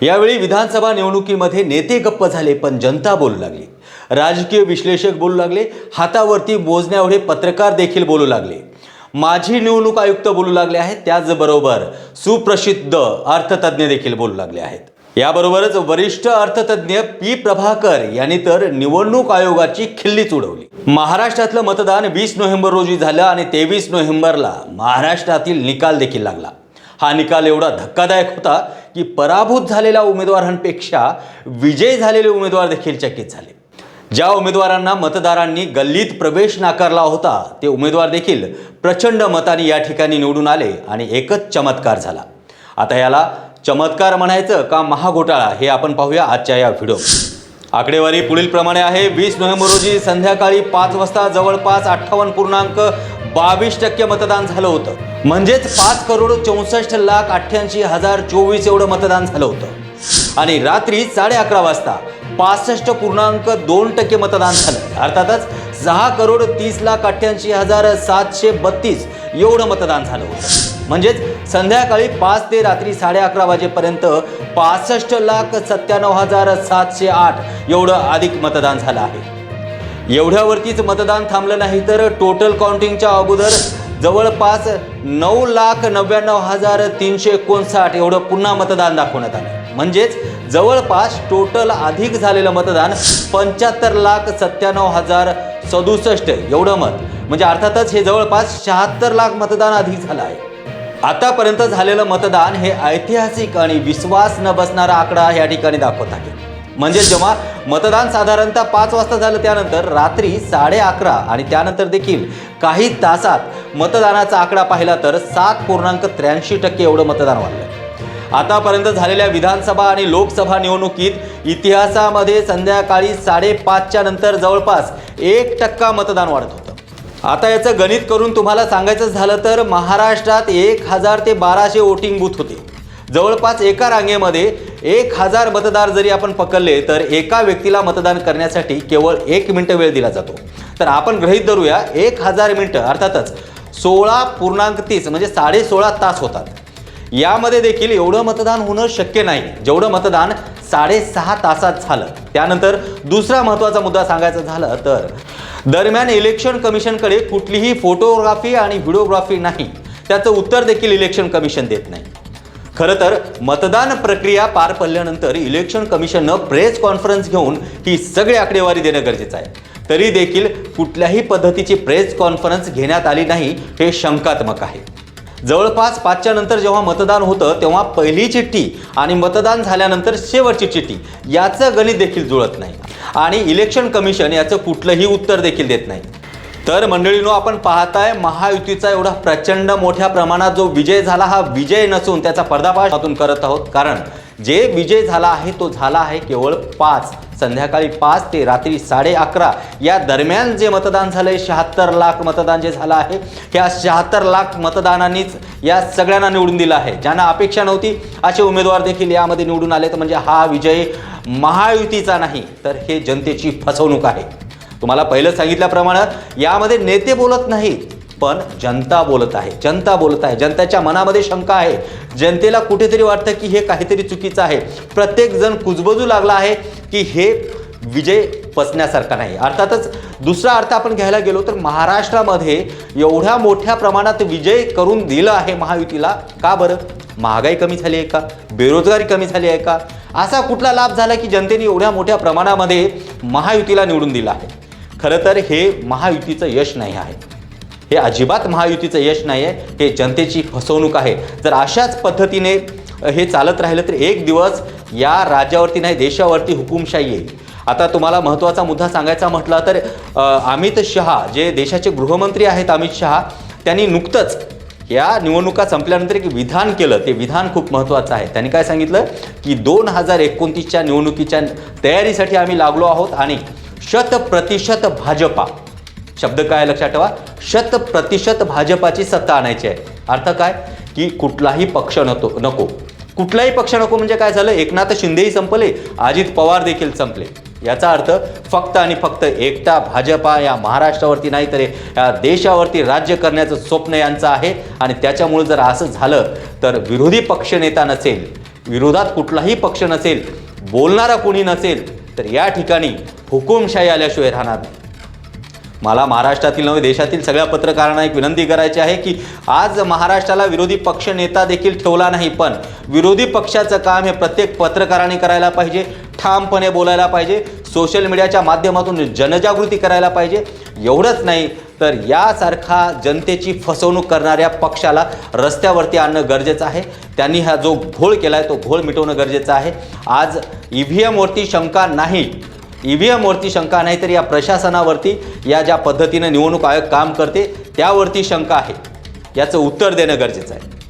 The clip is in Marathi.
यावेळी विधानसभा निवडणुकीमध्ये नेते गप्प झाले, पण जनता बोलू लागली. राजकीय विश्लेषक बोलू लागले, हातावरती मोजण्याएवढे पत्रकार देखील बोलू लागले. माजी निवडणूक आयुक्त बोलू लागले आहेत, त्याचबरोबर सुप्रसिद्ध अर्थतज्ञ देखील बोलू लागले आहेत. याबरोबरच वरिष्ठ अर्थतज्ञ पी प्रभाकर यांनी तर निवडणूक आयोगाची खिल्लीच उडवली. महाराष्ट्रातलं मतदान 20 नोव्हेंबर रोजी झालं आणि 23 नोव्हेंबरला महाराष्ट्रातील निकाल देखील लागला. हा निकाल एवढा धक्कादायक होता की पराभूत झालेल्या उमेदवारांपेक्षा विजय झालेले उमेदवार देखील चकित झाले. ज्या उमेदवारांना मतदारांनी गल्लीत प्रवेश नाकारला होता ते उमेदवार देखील प्रचंड मतांनी या ठिकाणी निवडून आले आणि एकच चमत्कार झाला. आता याला चमत्कार म्हणायचं का महाघोटाळा हे आपण पाहूया आजच्या या व्हिडिओ. आकडेवारी पुढील प्रमाणे आहे. 20 नोव्हेंबर रोजी संध्याकाळी 5 वाजता जवळपास 58.22% मतदान झालं होतं. म्हणजेच 5,64,88,024 एवढं मतदान झालं होतं. आणि रात्री 11:30 वाजता 65.2% मतदान झालं. अर्थातच 6,30,88,732 एवढं मतदान झालं होतं. म्हणजेच संध्याकाळी 5 ते रात्री 11:30 वाजेपर्यंत 65,97,708 एवढं अधिक मतदान झालं आहे. एवढ्यावरतीच मतदान थांबलं नाही तर टोटल काउंटिंगच्या अगोदर जवळपास 9,99,359 एवढं पुन्हा मतदान दाखवण्यात आलं. म्हणजेच जवळपास टोटल अधिक झालेलं मतदान 75,97,067 एवढं मत. म्हणजे अर्थातच हे जवळपास 76 लाख मतदान अधिक झालं आहे. आतापर्यंत झालेलं मतदान हे ऐतिहासिक आणि विश्वास न बसणारा आकडा या ठिकाणी दाखवत आहे. म्हणजे जेव्हा मतदान साधारणतः 5 वाजता झालं त्यानंतर रात्री 11:30 आणि त्यानंतर देखील काही तासात मतदानाचा आकडा पाहिला तर 7.83% एवढं मतदान वाढलं. आतापर्यंत झालेल्या विधानसभा आणि लोकसभा निवडणुकीत इतिहासामध्ये संध्याकाळी 5:30च्या नंतर जवळपास 1% मतदान वाढत होतं. आता याचं गणित करून तुम्हाला सांगायचं झालं तर महाराष्ट्रात 1000 ते 1200 वोटिंग बूथ होते. जवळपास एका रांगेमध्ये 1000 मतदार जरी आपण पकडले तर एका व्यक्तीला मतदान करण्यासाठी केवळ 1 मिनिट वेळ दिला जातो. तर आपण गृहीत धरूया 1000 मिनिटं अर्थातच 16.30 म्हणजे 16.5 तास होतात. यामध्ये देखील एवढं मतदान होणं शक्य नाही जेवढं मतदान 6.5 तासात झालं. त्यानंतर दुसरा महत्त्वाचा मुद्दा सांगायचा झालं तर दरम्यान इलेक्शन कमिशनकडे कुठलीही फोटोग्राफी आणि व्हिडिओग्राफी नाही. त्याचं उत्तर देखील इलेक्शन कमिशन देत नाही. खरं तर मतदान प्रक्रिया पार पडल्यानंतर इलेक्शन कमिशननं प्रेस कॉन्फरन्स घेऊन ही सगळी आकडेवारी देणं गरजेचं आहे. तरी देखील कुठल्याही पद्धतीची प्रेस कॉन्फरन्स घेण्यात आली नाही हे शंकात्मक आहे. जवळपास 5च्या नंतर जेव्हा मतदान होतं तेव्हा पहिली चिठ्ठी आणि मतदान झाल्यानंतर शेवटची चिठ्ठी याचं गणित देखील जुळत नाही आणि इलेक्शन कमिशन याचं कुठलंही उत्तर देखील देत नाही. तर मंडळींनो, आपण पाहताय महायुतीचा एवढा प्रचंड मोठ्या प्रमाणात जो विजय झाला हा विजय नसून त्याचा पर्दाफाश आपण करत आहोत. कारण जे विजय झाला आहे तो झाला आहे केवळ संध्याकाळी 5 ते रात्री 11:30 या दरम्यान जे मतदान झालंय 76 लाख मतदान जे झालं आहे ह्या 76 लाख मतदानांनीच या सगळ्यांना निवडून दिलं आहे. ज्यांना अपेक्षा नव्हती असे उमेदवार देखील यामध्ये निवडून आले. तर म्हणजे हा विजय महायुतीचा नाही तर हे जनतेची फसवणूक आहे. तुम्हाला पहिलं सांगितल्याप्रमाणे यामध्ये नेते बोलत नाहीत पण जनता बोलत आहे. जनता बोलत आहे. जनतेच्या मनामध्ये शंका आहे. जनतेला कुठेतरी वाटतं की हे काहीतरी चुकीचं आहे. प्रत्येक जण कुजबजू लागला आहे की हे विजय पचण्यासारखा नाही. अर्थातच दुसरा अर्थ आपण घ्यायला गेलो तर महाराष्ट्रामध्ये एवढ्या मोठ्या प्रमाणात विजय करून दिलं आहे महायुतीला. का बरं? महागाई कमी झाली आहे का? बेरोजगारी कमी झाली आहे का? असा कुठला लाभ झाला की जनतेने एवढ्या मोठ्या प्रमाणामध्ये महायुतीला निवडून दिलं आहे? खरं तर हे महायुतीचं यश नाही आहे. हे अजिबात महायुतीचं यश नाही आहे. हे जनतेची फसवणूक आहे. जर अशाच पद्धतीने हे चालत राहिलं तर एक दिवस या राज्यावरती नाही देशावरती हुकुमशाही येईल. आता तुम्हाला महत्त्वाचा मुद्दा सांगायचा म्हटला तर अमित शहा जे देशाचे गृहमंत्री आहेत अमित शहा त्यांनी नुकतंच या निवडणुका संपल्यानंतर एक विधान केलं. ते विधान खूप महत्त्वाचं आहे. त्यांनी काय सांगितलं की 2029च्या निवडणुकीच्या तयारीसाठी आम्ही लागलो आहोत आणि 100% भाजपा शब्द काय लक्षात ठेवा 100% भाजपाची सत्ता आणायची आहे. अर्थ काय की कुठलाही पक्ष नको कुठलाही पक्ष नको. म्हणजे काय झालं एकनाथ शिंदेही संपले अजित पवार देखील संपले. याचा अर्थ फक्त आणि फक्त एकटा भाजपा या महाराष्ट्रावरती नाही तर या देशावरती राज्य करण्याचं स्वप्न यांचं आहे. आणि त्याच्यामुळे जर असं झालं तर विरोधी पक्षनेता नसेल विरोधात कुठलाही पक्ष नसेल, बोलणारा कोणी नसेल, तर या ठिकाणी हुकुमशाही आल्याशिवाय राहणार नाही. मला महाराष्ट्रातील नव्हे देशातील सगळ्या पत्रकारांना एक विनंती करायची आहे की आज महाराष्ट्राला विरोधी पक्ष नेता देखील ठेवला नाही, पण विरोधी पक्षाचं काम हे प्रत्येक पत्रकाराने करायला पाहिजे, ठामपणे बोलायला पाहिजे, सोशल मीडियाच्या माध्यमातून जनजागृती करायला पाहिजे. एवढंच नाही तर यासारखा जनतेची फसवणूक करणाऱ्या पक्षाला रस्त्यावरती आणणं गरजेचं आहे. त्यांनी हा जो घोळ केला आहे तो घोळ मिटवणं गरजेचं आहे. आज EVMवरती शंका नाही, EVMवरती शंका नाही तर या प्रशासनावरती, या ज्या पद्धतीनं निवडणूक आयोग काम करते त्यावरती शंका आहे. याचं उत्तर देणं गरजेचं आहे.